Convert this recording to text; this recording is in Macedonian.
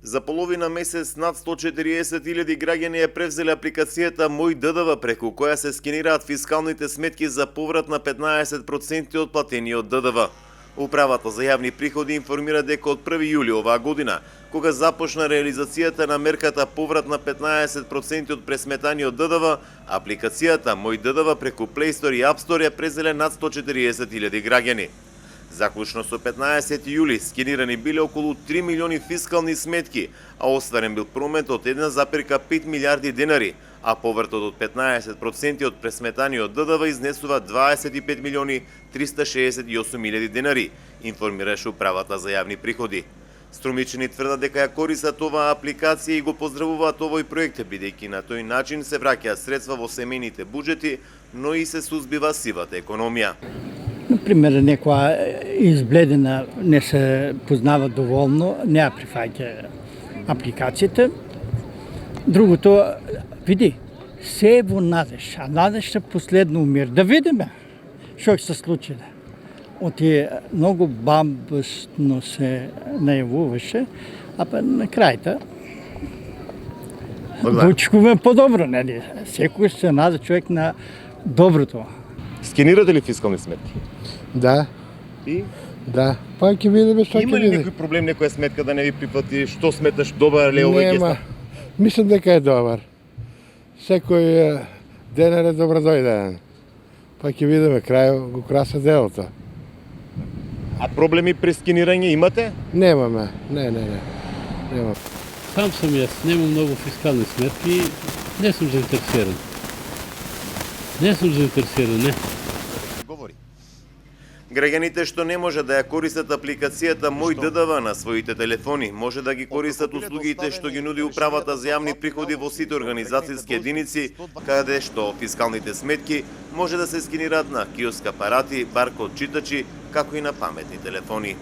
За половина месец над 140.000 граѓани ја превзеле апликацијата Мој ДДВ, преку која се скенираат фискалните сметки за поврат на 15% од платениот ДДВ. Управата за јавни приходи информира дека од 1 јули оваа година, кога започна реализацијата на мерката поврат на 15% од пресметаниот ДДВ, апликацијата Мој ДДВ преку Play Store и App Store ја презеле над 140.000 граѓани. Заклучно со 15 јули скенирани биле околу 3 милиони фискални сметки, а остварен бил промет од 1,5 милиарди денари, а повртот од 15% од пресметаниот ДДВ изнесува 25 милиони 368 милијади денари, информираше управата за јавни приходи. Струмичани тврдат дека ја користат оваа апликација и го поздравуваат овој проект, бидејќи на тој начин се враќаат средства во семејните буџети, но и се сузбива сивата економија. Например, некоја избледена не се познава доволно, не ја прифаќа апликацијата. Другото, види, се е во надеж, а надежта последно умир. Да видиме што ќе се случи. Оти многу бамбасно се најавуваше, а па на крајта очекуваме подобро, нели? Секој се нада човек на доброто. Скенирате ли фискални сметки? Да. И? Да. Па ќе видиме што ќе Има ли видиме. некој проблем, некоја сметка да не ви припати? Што сметаш добар ли овој Нема. гест? Мислам дека е добар. Секој денар е добро дојден. Па ќе видиме крај го краса делото. А проблеми при скенирање имате? Немаме. Не. Нема. Сам сум јас, немам многу фискални сметки, не сум заинтересиран. Не. Говори. Граѓаните што не може да ја користат апликацијата Мој ДДВ на своите телефони, може да ги користат услугите што ги нуди управата за јавни приходи во сите организацијски единици, каде што фискалните сметки може да се скенираат на киоск апарати, баркод читачи, како и на паметни телефони.